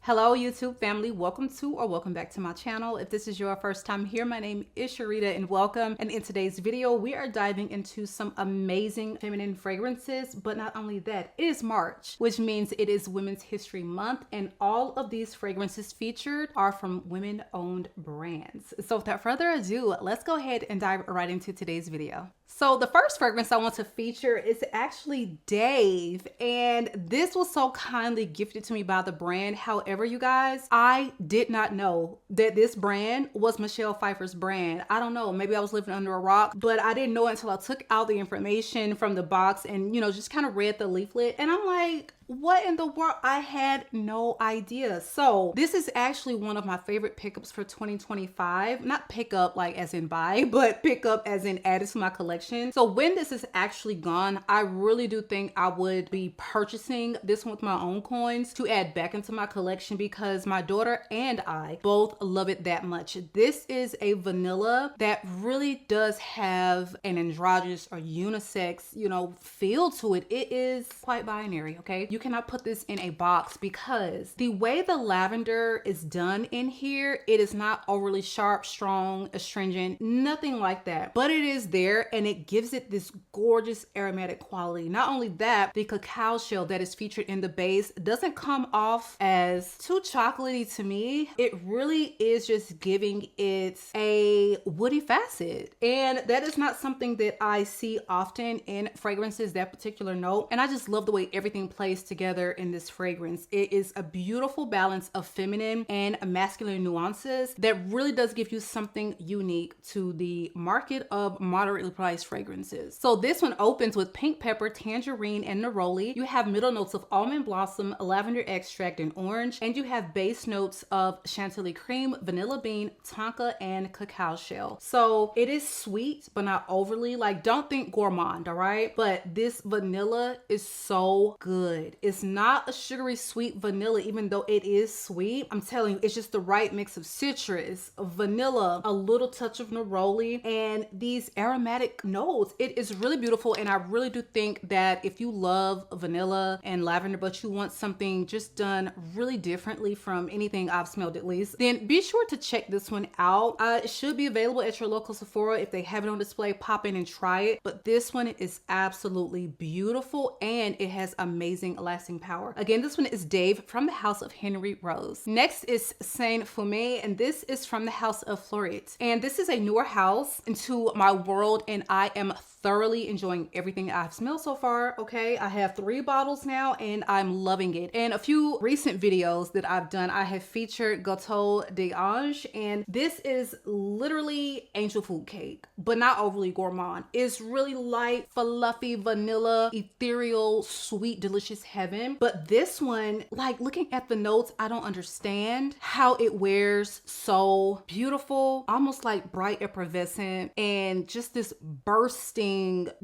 Hello YouTube family, welcome to or welcome back to my channel. If this is your first time here, my name is Sharida and welcome. And in today's video, we are diving into some amazing feminine fragrances, but not only that, it is March, which means it is Women's History Month, and all of these fragrances featured are from women-owned brands. So without further ado, let's go ahead and dive right into today's video. So the first fragrance I want to feature is actually Dave, and this was so kindly gifted to me by the brand. However, you guys, I did not know that this brand was Michelle Pfeiffer's brand. I don't know, maybe I was living under a rock, but I didn't know it until I took out the information from the box and, just kind of read the leaflet, and I'm like, what in the world? I had no idea. So this is actually one of my favorite pickups for 2025. Not pickup like as in buy, but pickup as in added to my collection. So when this is actually gone, I really do think I would be purchasing this one with my own coins to add back into my collection because my daughter and I both love it that much. This is a vanilla that really does have an androgynous or unisex, feel to it. It is quite binary, okay? You cannot put this in a box because the way the lavender is done in here, it is not overly sharp, strong, astringent, nothing like that. But it is there and it gives it this gorgeous aromatic quality. Not only that, the cacao shell that is featured in the base doesn't come off as too chocolatey to me. It really is just giving it a woody facet. And that is not something that I see often in fragrances, that particular note. And I just love the way everything plays together in this fragrance. It is a beautiful balance of feminine and masculine nuances that really does give you something unique to the market of moderately priced fragrances. So this one opens with pink pepper, tangerine, and neroli. You have middle notes of almond blossom, lavender extract, and orange, and you have base notes of chantilly cream, vanilla bean, tonka, and cacao shell. So it is sweet, but not overly. Like, don't think gourmand, all right? But this vanilla is so good. It's not a sugary sweet vanilla, even though it is sweet. I'm telling you, it's just the right mix of citrus, vanilla, a little touch of neroli, and these aromatic notes. It is really beautiful, and I really do think that if you love vanilla and lavender, but you want something just done really differently from anything I've smelled at least, then be sure to check this one out. It should be available at your local Sephora. If they have it on display, pop in and try it. But this one is absolutely beautiful, and it has amazing lasting power. Again, this one is Dave from the house of Henry Rose. Next is Saint FUMÉE, and this is from the house of FLEURIT. And this is a newer house into my world, and I am thoroughly enjoying everything I've smelled so far. Okay, I have 3 bottles now and I'm loving it. And a few recent videos that I've done, I have featured Gâteau d'Ange, and this is literally angel food cake, but not overly gourmand. It's really light, fluffy, vanilla, ethereal, sweet, delicious heaven. But this one, like looking at the notes, I don't understand how it wears so beautiful, almost like bright effervescent, and just this bursting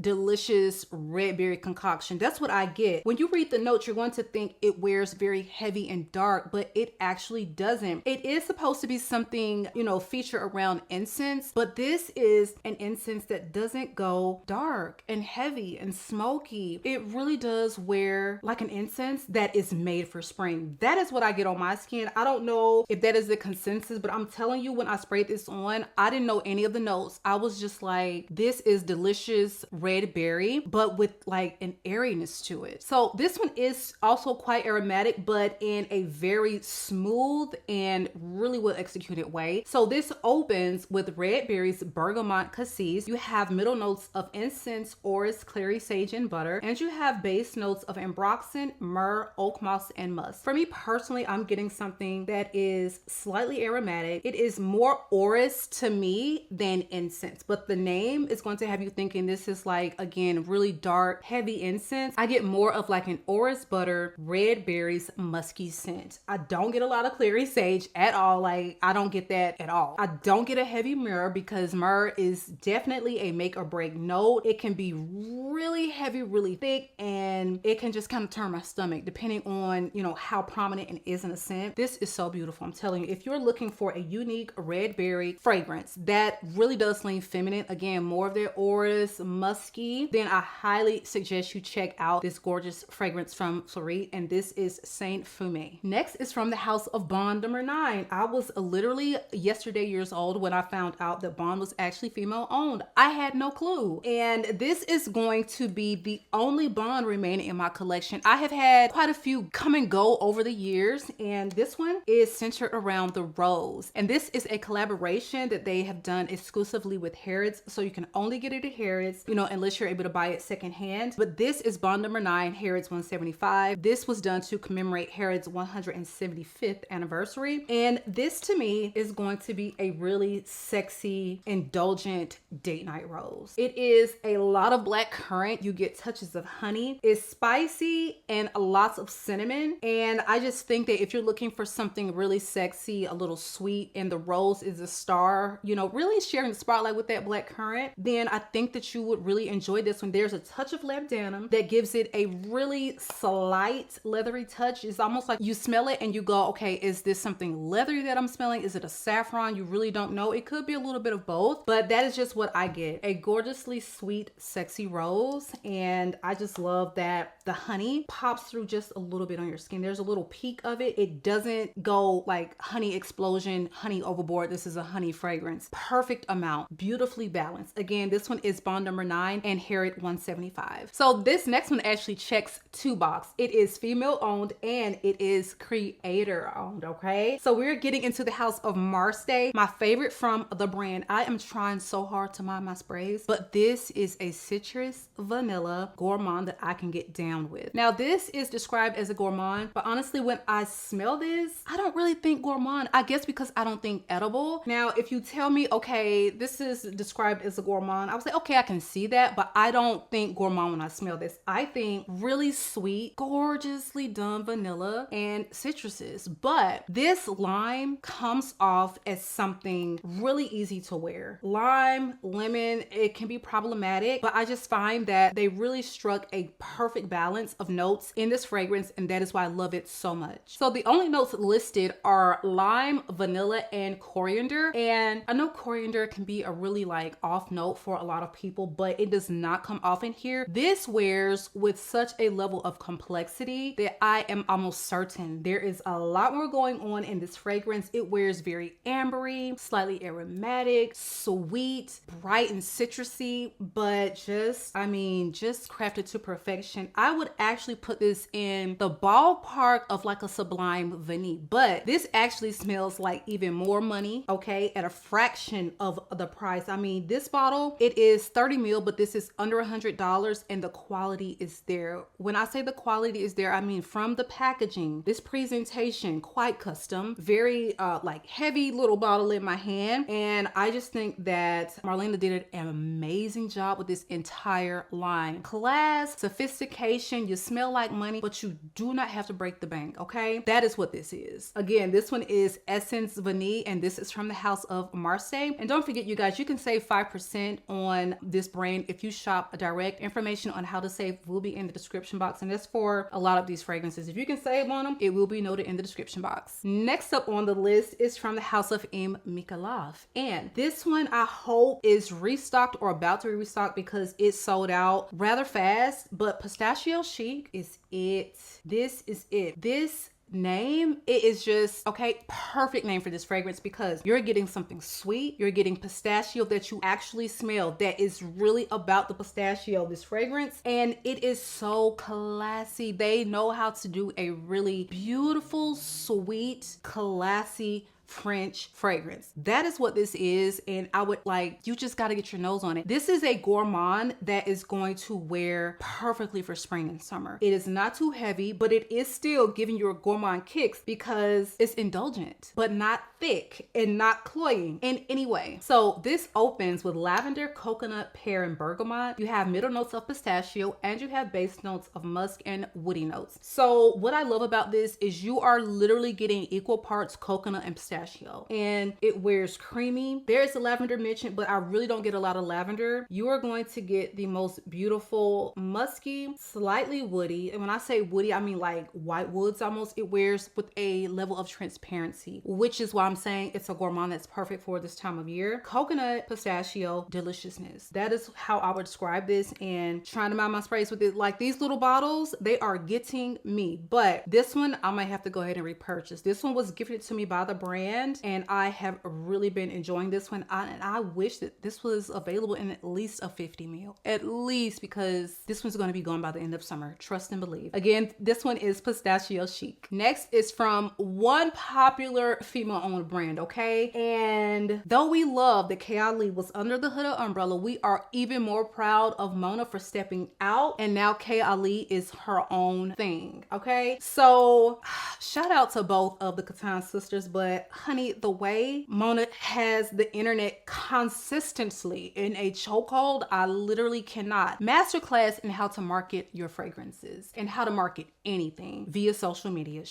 delicious red berry concoction. That's what I get. When you read the notes, you're going to think it wears very heavy and dark, but it actually doesn't. It is supposed to be something, featured around incense, but this is an incense that doesn't go dark and heavy and smoky. It really does wear like an incense that is made for spring. That is what I get on my skin. I don't know if that is the consensus, but I'm telling you, when I sprayed this on, I didn't know any of the notes. I was just like, this is delicious red berry, but with like an airiness to it. So this one is also quite aromatic, but in a very smooth and really well executed way. So this opens with red berries, bergamot, cassis. You have middle notes of incense, orris, clary, sage, and butter, and you have base notes of ambroxan, myrrh, oak moss, and musk. For me personally, I'm getting something that is slightly aromatic. It is more orris to me than incense, but the name is going to have you thinking this is like, again, really dark, heavy incense. I get more of like an orris butter, red berries, musky scent. I don't get a lot of clary sage at all. Like, I don't get that at all. I don't get a heavy myrrh because myrrh is definitely a make or break note. It can be really heavy, really thick, and it can just kind of turn turn my stomach depending on, you know, how prominent it is in a scent. This is so beautiful. I'm telling you, if you're looking for a unique red berry fragrance that really does lean feminine, again, more of their auras, musky, then I highly suggest you check out this gorgeous fragrance from FLEURIT, and this is Saint FUMÉE. Next is from the house of Bond number 9. I was literally yesterday years old when I found out that Bond was actually female owned. I had no clue. And this is going to be the only Bond remaining in my collection. I have had quite a few come and go over the years, and this one is centered around the rose. And this is a collaboration that they have done exclusively with Harrods, so you can only get it at Harrods, you know, unless you're able to buy it secondhand. But this is Bond number 9, Harrods 175. This was done to commemorate Harrods 175th anniversary. And this to me is going to be a really sexy, indulgent date night rose. It is a lot of black currant. You get touches of honey. It's spicy and lots of cinnamon. And I just think that if you're looking for something really sexy, a little sweet, and the rose is a star, you know, really sharing the spotlight with that black currant, then I think that you would really enjoy this one. There's a touch of labdanum that gives it a really slight leathery touch. It's almost like you smell it and you go, okay, is this something leathery that I'm smelling? Is it a saffron? You really don't know. It could be a little bit of both, but that is just what I get. A gorgeously sweet, sexy rose. And I just love that the honey pops through just a little bit on your skin. There's a little peak of it. It doesn't go like honey explosion, honey overboard. This is a honey fragrance. Perfect amount, beautifully balanced. Again, this one is Bond number 9 and Harrod 175. So this next one actually checks 2 boxes. It is female owned and it is creator owned, okay? So we're getting into the house of MARSTÉ, my favorite from the brand. I am trying so hard to mind my sprays, but this is a citrus vanilla gourmand that I can get down with. Now this is described as a gourmand, but honestly when I smell this, I don't really think gourmand. I guess because I don't think edible. Now if you tell me, okay, this is described as a gourmand, I would say, okay, I can see that, but I don't think gourmand when I smell this. I think really sweet, gorgeously done vanilla and citruses. But this lime comes off as something really easy to wear. Lime, lemon, it can be problematic, but I just find that they really struck a perfect balance of notes in this fragrance, and that is why I love it so much. So the only notes listed are lime, vanilla, and coriander. And I know coriander can be a really like off note for a lot of people, but it does not come off in here. This wears with such a level of complexity that I am almost certain there is a lot more going on in this fragrance. It wears very ambery, slightly aromatic, sweet, bright and citrusy, but just, I mean, just crafted to perfection. I would actually put this in the ballpark of like a Sublime Vanille, but this actually smells like even more money, okay, at a fraction of the price. I mean, this bottle, it is 30 ml, but this is under $100 and the quality is there. When I say the quality is there, I mean from the packaging, this presentation, quite custom, very like heavy little bottle in my hand. And I just think that Marlena did an amazing job with this entire line. Class, sophistication, you smell like money, but you do not have to break the bank, okay? That is what this is. Again, this one is Essence Vanille, and this is from the house of MARSTÉ. And don't forget, you guys, you can save 5% on this brand if you shop direct. Information on how to save will be in the description box, and that's for a lot of these fragrances. If you can save on them, it will be noted in the description box. Next up on the list is from the house of MICALLEF, and this one I hope is restocked or about to be restocked because it sold out rather fast. But Pistachio Chic is it. This is it. This name, it is just, okay, perfect name for this fragrance because you're getting something sweet, you're getting pistachio that you actually smell, that is really about the pistachio, this fragrance, and it is so classy. They know how to do a really beautiful, sweet, classy French fragrance. That is what this is, and I would like, you just got to get your nose on it. This is a gourmand that is going to wear perfectly for spring and summer. It is not too heavy, but it is still giving you a gourmand kicks because it's indulgent, but not thick and not cloying in any way. So this opens with lavender, coconut, pear, and bergamot. You have middle notes of pistachio and you have base notes of musk and woody notes. So what I love about this is you are literally getting equal parts coconut and pistachio. pistachio, and it wears creamy. There's the lavender mentioned, but I really don't get a lot of lavender. You are going to get the most beautiful musky, slightly woody, and when I say woody, I mean like white woods almost. It wears with a level of transparency, which is why I'm saying it's a gourmand that's perfect for this time of year. Coconut pistachio deliciousness. That is how I would describe this, and trying to mind my sprays with it. Like these little bottles, they are getting me, but this one I might have to go ahead and repurchase. This one was gifted to me by the brand, and I have really been enjoying this one. And I wish that this was available in at least a 50 ml, at least, because this one's going to be gone by the end of summer. Trust and believe. Again, this one is Pistachio Chic. Next is from one popular female-owned brand, okay? And though we love that KAYALI was under the hood of umbrella, we are even more proud of Mona for stepping out, and now KAYALI is her own thing, okay? So shout out to both of the Catan sisters, but honey, the way Mona has the internet consistently in a chokehold, I literally cannot. Masterclass in how to market your fragrances and how to market anything via social media.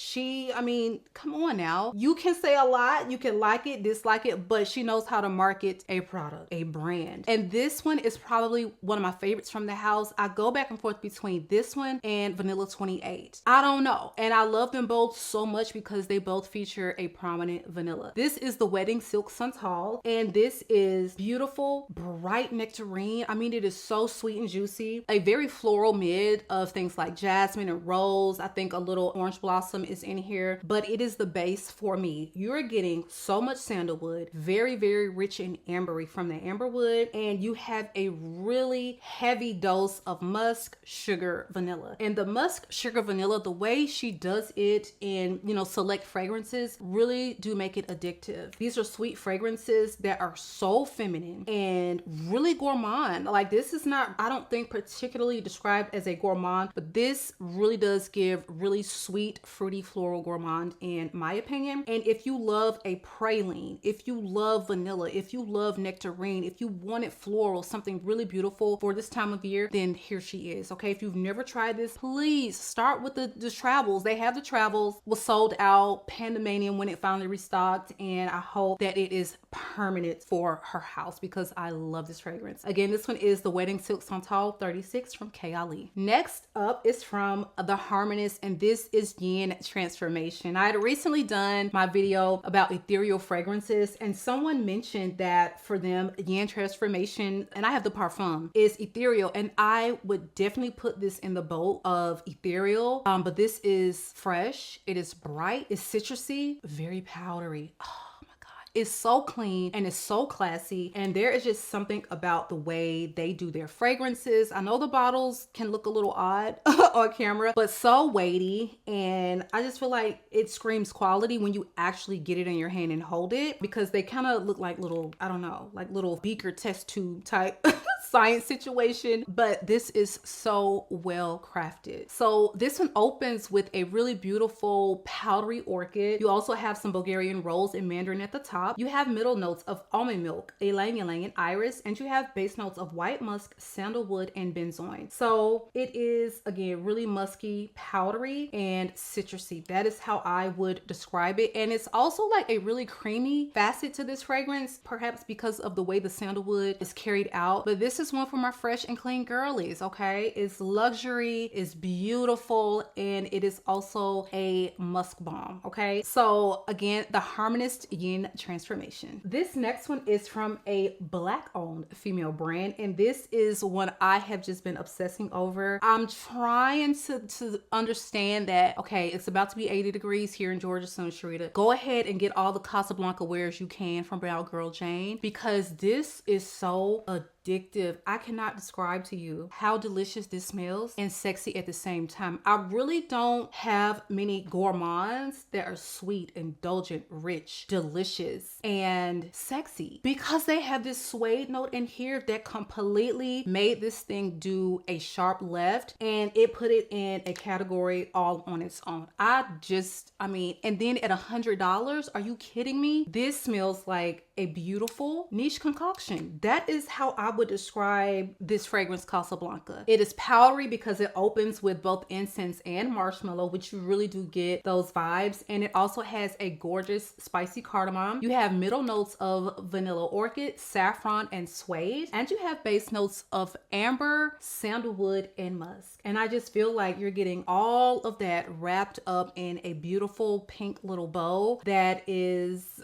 I mean, come on now. You can say a lot, you can like it, dislike it, but she knows how to market a product, a brand. And this one is probably one of my favorites from the house. I go back and forth between this one and Vanilla 28. I don't know. And I love them both so much because they both feature a prominent vanilla. This is the Wedding Silk Santal, and this is beautiful, bright nectarine. I mean, it is so sweet and juicy. A very floral mid of things like jasmine and rose. I think a little orange blossom is in here, but it is the base for me. You're getting so much sandalwood, very, very rich and ambery from the amberwood, and you have a really heavy dose of musk, sugar, vanilla. And the musk, sugar, vanilla, the way she does it in, you know, select fragrances really do make it addictive. These are sweet fragrances that are so feminine and really gourmand. Like this is not, I don't think, particularly described as a gourmand, but this really does give really sweet, fruity, floral gourmand in my opinion. And if you love a praline, if you love vanilla, if you love nectarine, if you wanted floral, something really beautiful for this time of year, then here she is. Okay, if you've never tried this, please start with the travels. They have the travels, was sold out pandemonium when it finally restocked, and I hope that it is permanent for her house because I love this fragrance. Again, this one is the Wedding Silk Santal 36 from KAYALI. Next up is from the Harmonist, and this is Yin Transformation. I had recently done my video about ethereal fragrances, and someone mentioned that for them, Yin Transformation, and I have the Parfum, is ethereal, and I would definitely put this in the boat of ethereal, but this is fresh, it is bright, it's citrusy, very powdery. It's so clean and it's so classy, and there is just something about the way they do their fragrances. I know the bottles can look a little odd on camera, but so weighty, and I just feel like it screams quality when you actually get it in your hand and hold it, because they kind of look like little, I don't know, like little beaker test tube type science situation, but this is so well crafted. So this one opens with a really beautiful powdery orchid. You also have some Bulgarian rose and mandarin at the top. You have middle notes of almond milk, ylang ylang, and iris, and you have base notes of white musk, sandalwood, and benzoin. So it is, again, really musky, powdery, and citrusy. That is how I would describe it. And it's also like a really creamy facet to this fragrance, perhaps because of the way the sandalwood is carried out. But this is one for my fresh and clean girlies, okay? It's luxury, it's beautiful, and it is also a musk bomb, okay? So again, the Harmonist Yin Transformation. This next one is from a Black-owned female brand, and this is one I have just been obsessing over. I'm trying to understand that, okay, it's about to be 80 degrees here in Georgia soon, Sharida. Go ahead and get all the Casablanca wares you can from Brown Girl Jane, because this is so addictive. I cannot describe to you how delicious this smells and sexy at the same time. I really don't have many gourmands that are sweet, indulgent, rich, delicious, and sexy, because they have this suede note in here that completely made this thing do a sharp left, and it put it in a category all on its own. I mean, and then at $100, are you kidding me? This smells like a beautiful niche concoction. That is how I would describe this fragrance, Casablanca. It is powdery because it opens with both incense and marshmallow, which you really do get those vibes. And it also has a gorgeous spicy cardamom. You have middle notes of vanilla orchid, saffron, and suede. And you have base notes of amber, sandalwood, and musk. And I just feel like you're getting all of that wrapped up in a beautiful pink little bow that is...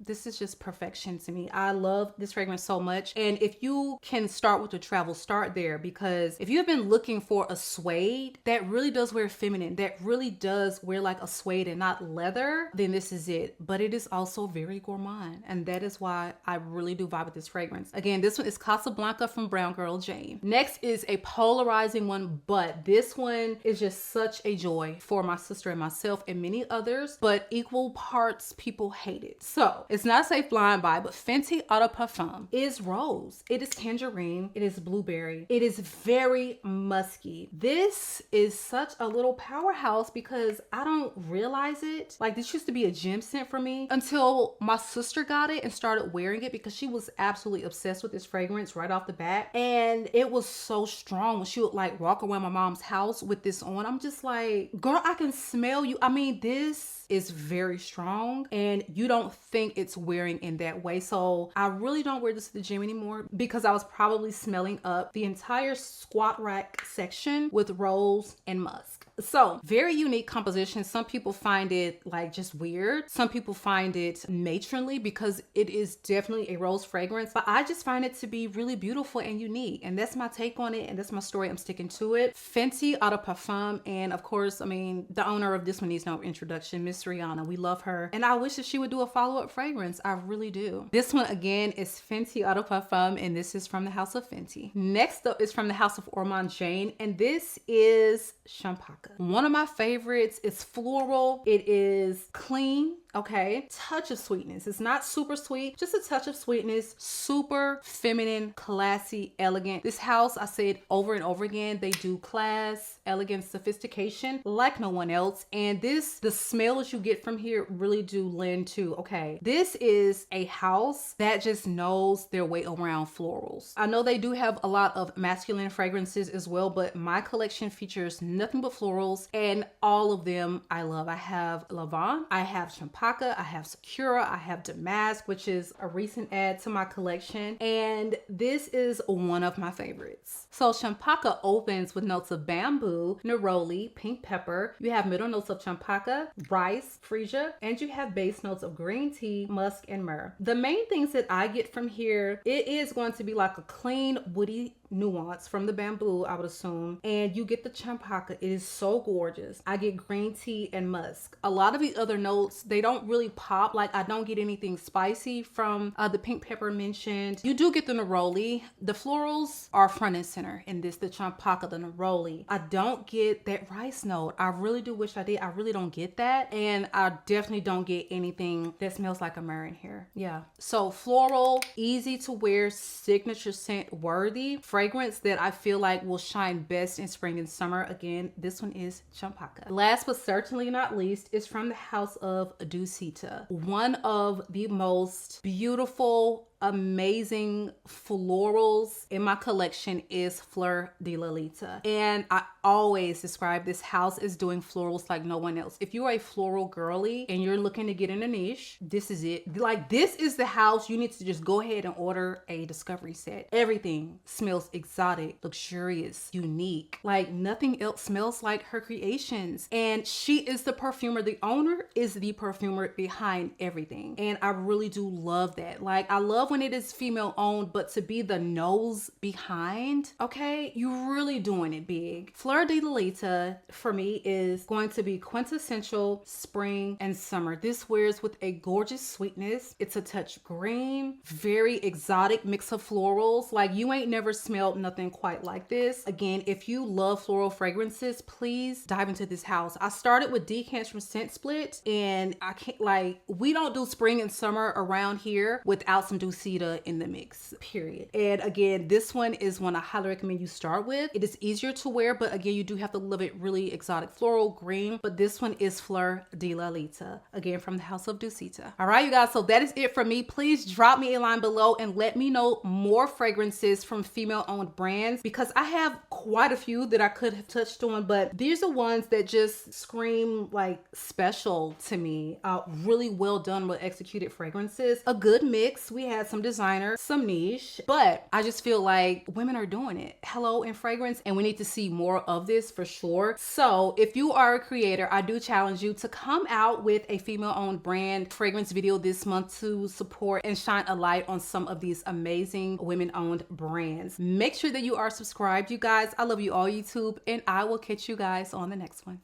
This is just perfection to me. I love this fragrance so much. And if you can start with the travel, start there, because if you've been looking for a suede that really does wear feminine, that really does wear like a suede and not leather, then this is it. But it is also very gourmand. And that is why I really do vibe with this fragrance. Again, this one is Casablanca from Brown Girl Jane. Next is a polarizing one, but this one is just such a joy for my sister and myself and many others, but equal parts people hate it. So it's not a safe blind buy, but Fenty Eau de Parfum is rose. It is tangerine. It is blueberry. It is very musky. This is such a little powerhouse because I don't realize it. Like, this used to be a gem scent for me until my sister got it and started wearing it, because she was absolutely obsessed with this fragrance right off the bat. And it was so strong when she would like walk around my mom's house with this on. I'm just like, girl, I can smell you. I mean, this is very strong and you don't think it's wearing in that way. So I really don't wear this to the gym anymore because I was probably smelling up the entire squat rack section with rose and musk. So very unique composition. Some people find it like just weird. Some people find it matronly because it is definitely a rose fragrance, but I just find it to be really beautiful and unique. And that's my take on it. And that's my story. I'm sticking to it. Fenty Eau de Parfum. And of course, I mean, the owner of this one needs no introduction, Miss Rihanna. We love her. And I wish that she would do a follow-up fragrance. I really do. This one again is Fenty Eau de Parfum, and this is from the house of Fenty. Next up is from the house of Ormande Jane, and this is CHAMPACA. One of my favorites. Is floral. It is clean. Okay, touch of sweetness. It's not super sweet, just a touch of sweetness. Super feminine, classy, elegant. This house, I say it over and over again, they do class, elegance, sophistication like no one else. And this, the smells you get from here really do lend to, okay, this is a house that just knows their way around florals. I know they do have a lot of masculine fragrances as well, but my collection features nothing but florals, and all of them I love. I have Lavande, I have CHAMPACA, I have Sakura, I have Damask, which is a recent add to my collection, and this is one of my favorites. So CHAMPACA opens with notes of bamboo, neroli, pink pepper. You have middle notes of CHAMPACA, rice, freesia, and you have base notes of green tea, musk, and myrrh. The main things that I get from here, it is going to be like a clean, woody nuance from the bamboo, I would assume, and you get the CHAMPACA. It is so gorgeous. I get green tea and musk. A lot of the other notes, they don't really pop. Like, I don't get anything spicy from the pink pepper mentioned. You do get the neroli. The florals are front and center in this, the CHAMPACA, the neroli. I don't get that rice note. I really do wish I did. I really don't get that, and I definitely don't get anything that smells like a myrrh in here. Yeah, so floral, easy to wear, signature scent worthy fragrance that I feel like will shine best in spring and summer. Again, this one is CHAMPACA. Last but certainly not least is from the house of DUSITA. One of the most beautiful, amazing florals in my collection is Fleur de Lalita, and I always describe this house as doing florals like no one else. If you're a floral girly and you're looking to get in a niche, this is it. Like, this is the house you need to just go ahead and order a discovery set. Everything smells exotic, luxurious, unique. Like, nothing else smells like her creations, and she is the perfumer. The owner is the perfumer behind everything, and I really do love that. Like, I love when it is female owned, but to be the nose behind, okay, you're really doing it big. Fleur de Lalita for me is going to be quintessential spring and summer. This wears with a gorgeous sweetness. It's a touch green, very exotic mix of florals. Like, you ain't never smelled nothing quite like this. Again, if you love floral fragrances, please dive into this house. I started with Decants from Scent Split, and I can't, like, we don't do spring and summer around here without some DUSITA DUSITA in the mix, period. And again, this one is one I highly recommend you start with. It is easier to wear, but again, you do have to love it really exotic floral green. But this one is Fleur de LALITA, again from the house of DUSITA. All right, you guys, so that is it for me. Please drop me a line below and let me know more fragrances from female-owned brands, because I have quite a few that I could have touched on, but these are ones that just scream like special to me. Really well done, well executed fragrances. A good mix. We had some designer, some niche, but I just feel like women are doing it. Hello in fragrance, and we need to see more of this for sure. So if you are a creator, I do challenge you to come out with a female-owned brand fragrance video this month to support and shine a light on some of these amazing women-owned brands. Make sure that you are subscribed, you guys. I love you all, YouTube, and I will catch you guys on the next one.